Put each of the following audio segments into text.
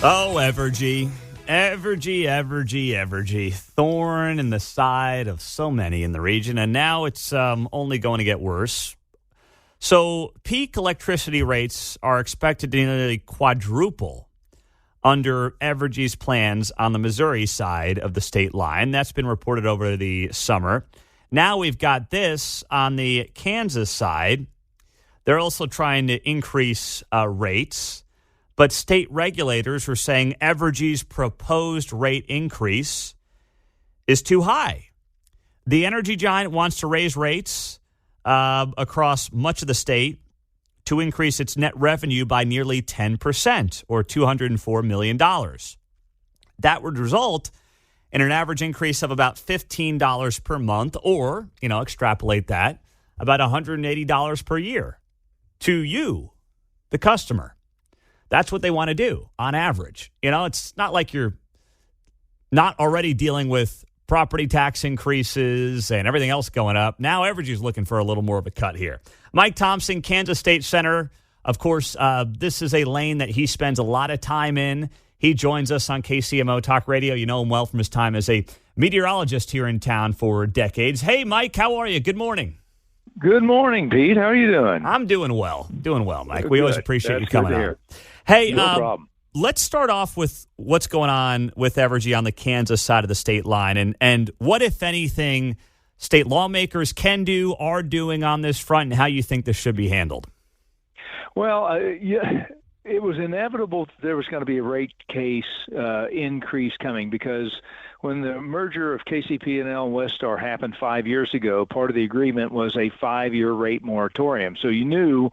Oh, Evergy. Evergy. Thorn in the side of so many in the region, and now it's only going to get worse. So peak electricity rates are expected to nearly quadruple under Evergy's plans on the Missouri side of the state line. That's been reported over the summer. Now we've got this on the Kansas side. They're also trying to increase rates. But state regulators are saying Evergy's proposed rate increase is too high. The energy giant wants to raise rates across much of the state to increase its net revenue by nearly 10%, or $204 million. That would result in an average increase of about $15 per month, or, extrapolate that, about $180 per year to you, the customer. That's what they want to do on average. It's not like you're not already dealing with property tax increases and everything else going up. Now Evergy's looking for a little more of a cut here. Mike Thompson, Kansas State Senator. Of course, this is a lane that he spends a lot of time in. He joins us on KCMO Talk Radio. You know him well from his time as a meteorologist here in town for decades. Hey, Mike, how are you? Good morning. Good morning, Pete. How are you doing? I'm doing well. Mike. Good. We always appreciate you coming on. Hey, no problem. Let's start off with what's going on with Evergy on the Kansas side of the state line, and what, if anything, state lawmakers can do, are doing on this front, and how you think this should be handled. Well, it was inevitable that there was going to be a rate case increase coming, because when the merger of KCP&L and Westar happened 5 years ago, part of the agreement was a 5-year rate moratorium. So you knew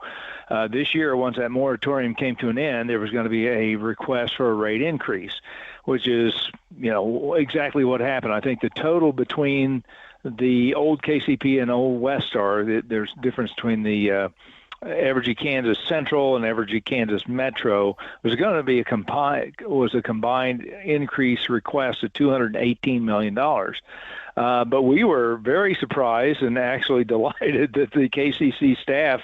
this year, once that moratorium came to an end, there was going to be a request for a rate increase, which is, exactly what happened. I think the total between the old KCP and old Westar, there's a difference between the Evergy Kansas Central and Evergy Kansas Metro, was going to be a combined increase request of $218 million. But we were very surprised and actually delighted that the KCC staff,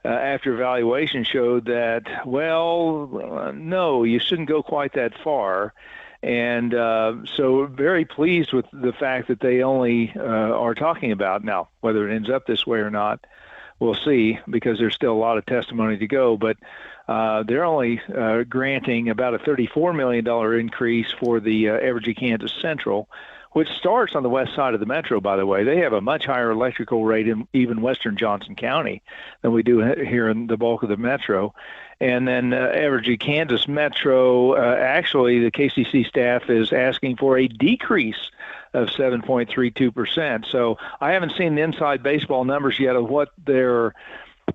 after evaluation, showed that, no, you shouldn't go quite that far. And so very pleased with the fact that they only are talking about, now, whether it ends up this way or not, we'll see, because there's still a lot of testimony to go. But they're only granting about a $34 million increase for the Evergy Kansas Central, which starts on the west side of the metro, by the way. They have a much higher electrical rate in even western Johnson County than we do here in the bulk of the metro. And then Evergy Kansas Metro, actually the KCC staff is asking for a decrease of 7.32%. So I haven't seen the inside baseball numbers yet of what they're,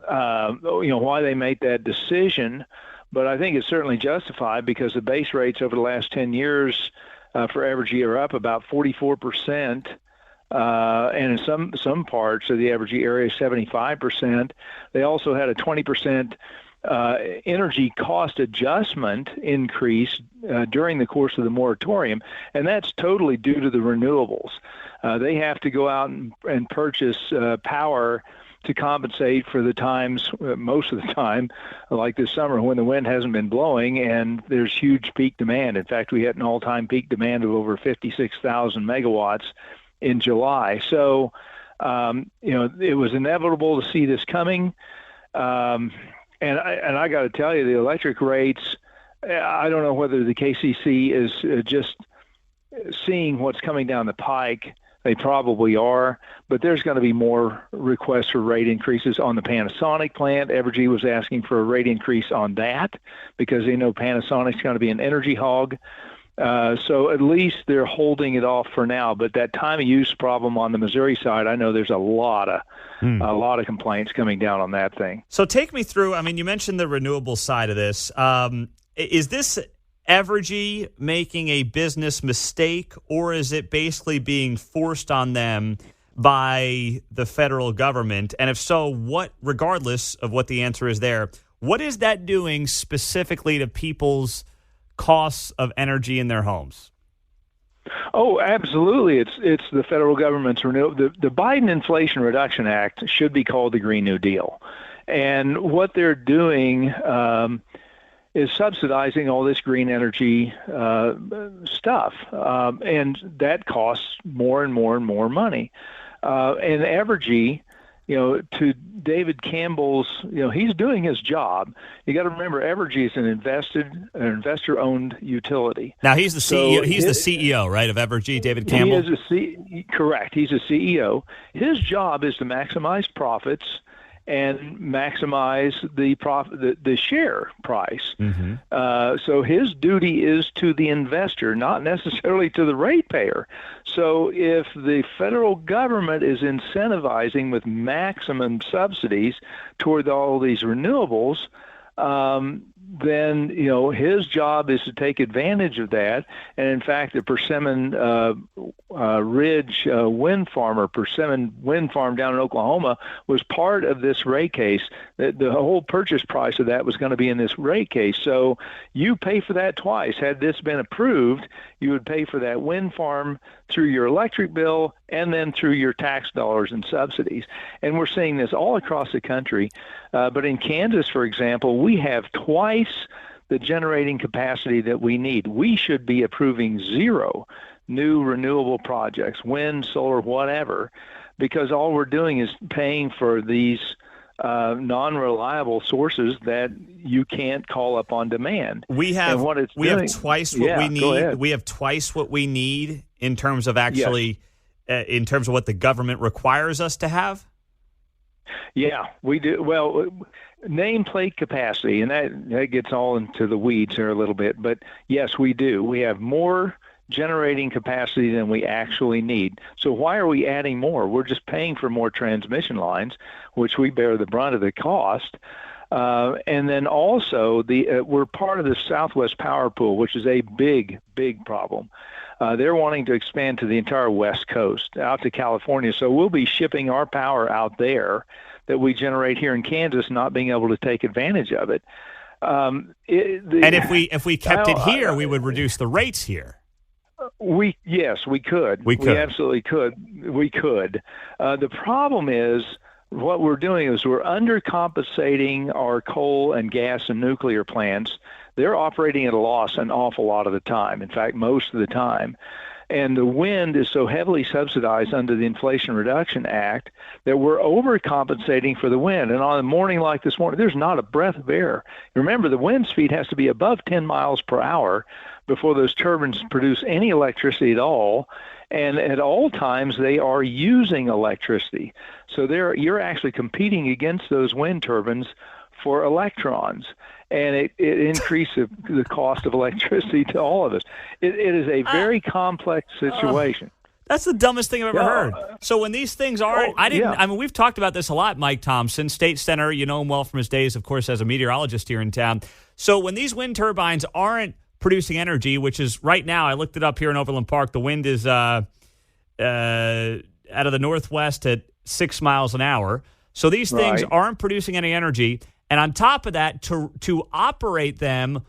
why they made that decision, but I think it's certainly justified, because the base rates over the last 10 years for Evergy are up about 44%, and in some parts of the Evergy area, 75%. They also had a 20% energy cost adjustment increase during the course of the moratorium, and that's totally due to the renewables. They have to go out and purchase power to compensate for the times, most of the time, like this summer when the wind hasn't been blowing and there's huge peak demand. In fact, we had an all-time peak demand of over 56,000 megawatts in July. So, it was inevitable to see this coming. And I got to tell you, the electric rates, I don't know whether the KCC is just seeing what's coming down the pike. They probably are, but there's going to be more requests for rate increases on the Panasonic plant. Evergy was asking for a rate increase on that because they know Panasonic's going to be an energy hog. So at least they're holding it off for now. But that time of use problem on the Missouri side, I know there's a lot of complaints coming down on that thing. So take me through. I mean, you mentioned the renewable side of this. Is this Evergy making a business mistake, or is it basically being forced on them by the federal government? And if so, what, regardless of what the answer is there, what is that doing specifically to people's costs of energy in their homes? Oh, absolutely. It's the federal government's renewal. The Biden Inflation Reduction Act should be called the Green New Deal. And what they're doing is subsidizing all this green energy stuff, and that costs more and more and more money. And Evergy, to David Campbell's, he's doing his job. You got to remember, Evergy is an investor-owned utility. Now he's the CEO. He's the CEO, right, of Evergy, David Campbell. Correct. He's a CEO. His job is to maximize profits and maximize the share price. Mm-hmm. So his duty is to the investor, not necessarily to the ratepayer. So if the federal government is incentivizing with maximum subsidies toward all these renewables, then his job is to take advantage of that. And in fact, the Persimmon Ridge wind farm, or Persimmon wind farm down in Oklahoma, was part of this rate case. The whole purchase price of that was going to be in this rate case. So you pay for that twice. Had this been approved, you would pay for that wind farm through your electric bill and then through your tax dollars and subsidies. And we're seeing this all across the country. But in Kansas, for example, we have twice the generating capacity that we need. We should be approving 0 new renewable projects, wind, solar, whatever, because all we're doing is paying for these non-reliable sources that you can't call up on demand. We have twice what we need. We have twice what we need in terms of actually, in terms of what the government requires us to have. Yeah, we do. Well, nameplate capacity, and that gets all into the weeds here a little bit. But yes, we do. We have more generating capacity than we actually need. So why are we adding more? We're just paying for more transmission lines, which we bear the brunt of the cost. And then also we're part of the Southwest Power Pool, which is a big, big problem. They're wanting to expand to the entire West Coast, out to California. So we'll be shipping our power out there that we generate here in Kansas, not being able to take advantage of it. And if we kept it here, we would reduce the rates here. Yes, we could. We absolutely could. We could. The problem is, what we're doing is we're undercompensating our coal and gas and nuclear plants. They're operating at a loss an awful lot of the time. In fact, most of the time. And the wind is so heavily subsidized under the Inflation Reduction Act that we're overcompensating for the wind. And on a morning like this morning, there's not a breath of air. Remember, the wind speed has to be above 10 miles per hour before those turbines produce any electricity at all. And at all times, they are using electricity. So you're actually competing against those wind turbines for electrons. And it increases the cost of electricity to all of us. It is a very complex situation. That's the dumbest thing I've ever heard. So when these things aren't, I mean, we've talked about this a lot, Mike Thompson, State Senator, you know him well from his days, of course, as a meteorologist here in town. So when these wind turbines aren't producing energy, which is right now, I looked it up here in Overland Park, the wind is out of the northwest at 6 miles an hour. So these things aren't producing any energy. And on top of that, to operate them,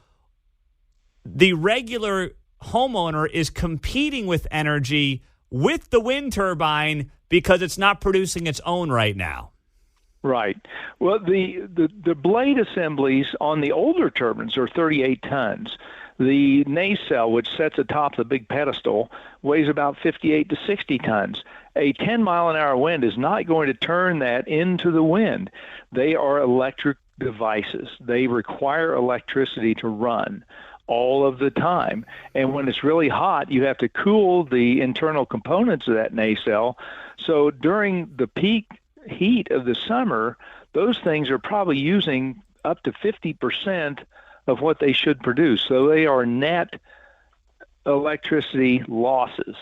the regular homeowner is competing with energy with the wind turbine because it's not producing its own right now. Right. Well, the blade assemblies on the older turbines are 38 tons. The nacelle, which sits atop the big pedestal, weighs about 58 to 60 tons. A 10-mile-an-hour wind is not going to turn that into the wind. They are electric devices. They require electricity to run all of the time. And when it's really hot, you have to cool the internal components of that nacelle. So during the peak heat of the summer, those things are probably using up to 50% of what they should produce. So they are net electricity losses.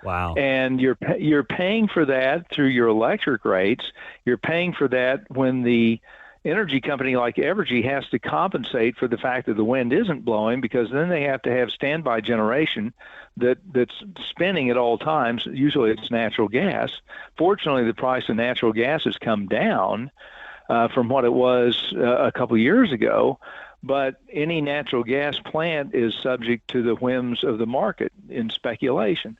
Wow. And you're paying for that through your electric rates. You're paying for that when the energy company like Evergy has to compensate for the fact that the wind isn't blowing, because then they have to have standby generation that's spinning at all times. Usually it's natural gas. Fortunately, the price of natural gas has come down from what it was a couple years ago, but any natural gas plant is subject to the whims of the market in speculation.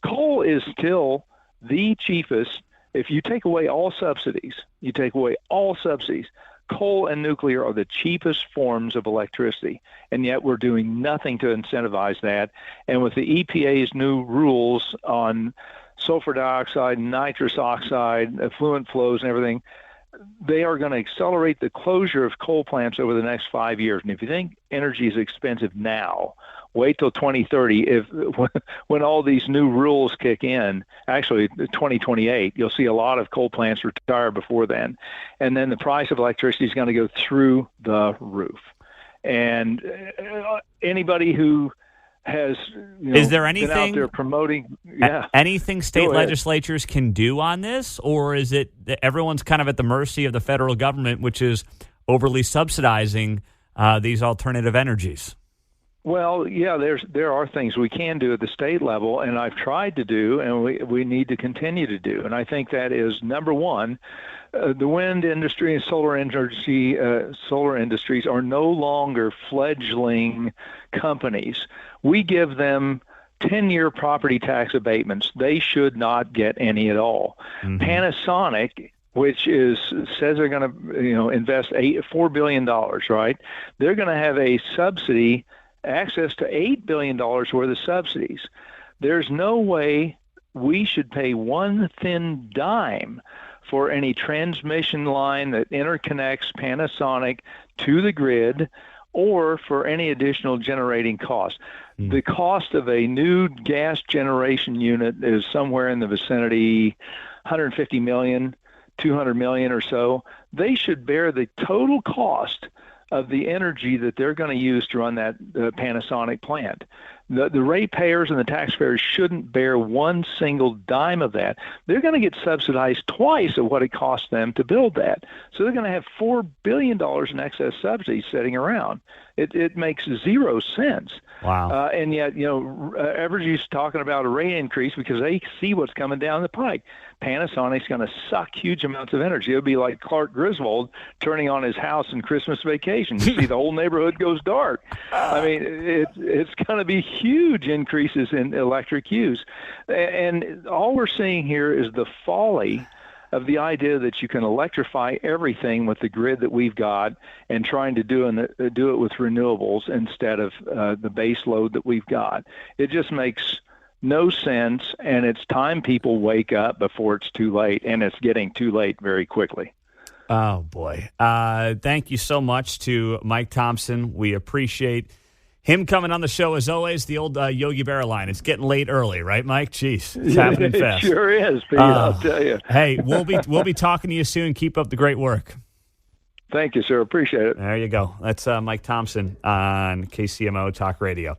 Coal is still the cheapest. If you take away all subsidies, Coal and nuclear are the cheapest forms of electricity, and yet we're doing nothing to incentivize that. And with the EPA's new rules on sulfur dioxide, nitrous oxide, effluent flows, and everything, they are going to accelerate the closure of coal plants over the next 5 years. And if you think energy is expensive now, wait till 2030. When all these new rules kick in, actually 2028, you'll see a lot of coal plants retire before then. And then the price of electricity is going to go through the roof. And anybody who has is there anything been out there promoting anything state legislatures can do on this, or is it that everyone's kind of at the mercy of the federal government, which is overly subsidizing these alternative energies? Well, yeah, there are things we can do at the state level, and I've tried to do, and we need to continue to do. And I think that is, number one, the wind industry and solar industries are no longer fledgling companies. We give them 10-year property tax abatements. They should not get any at all. Mm-hmm. Panasonic, which says they're going to invest $4 billion, right? They're going to have a subsidy, access to $8 billion worth of subsidies. There's no way we should pay one thin dime for any transmission line that interconnects Panasonic to the grid, or for any additional generating cost. The cost of a new gas generation unit is somewhere in the vicinity $150 million, $200 million or so. They should bear the total cost of the energy that they're going to use to run that Panasonic plant. The ratepayers and the taxpayers shouldn't bear one single dime of that. They're going to get subsidized twice of what it costs them to build that. So they're going to have $4 billion in excess subsidies sitting around. It makes zero sense. Wow. And yet, Evergy's talking about a rate increase because they see what's coming down the pike. Panasonic's going to suck huge amounts of energy. It'll be like Clark Griswold turning on his house in Christmas Vacation. You see the whole neighborhood goes dark. I mean, it's going to be huge increases in electric use. And all we're seeing here is the folly of the idea that you can electrify everything with the grid that we've got and trying to do it with renewables instead of the base load that we've got. It just makes no sense, and it's time people wake up before it's too late, and it's getting too late very quickly. Oh, boy. Thank you so much to Mike Thompson. We appreciate him coming on the show, as always. The old Yogi Berra line. It's getting late early, right, Mike? Jeez, it's happening fast. It sure is, Pete, I'll tell you. Hey, we'll be talking to you soon. Keep up the great work. Thank you, sir. Appreciate it. There you go. That's Mike Thompson on KCMO Talk Radio.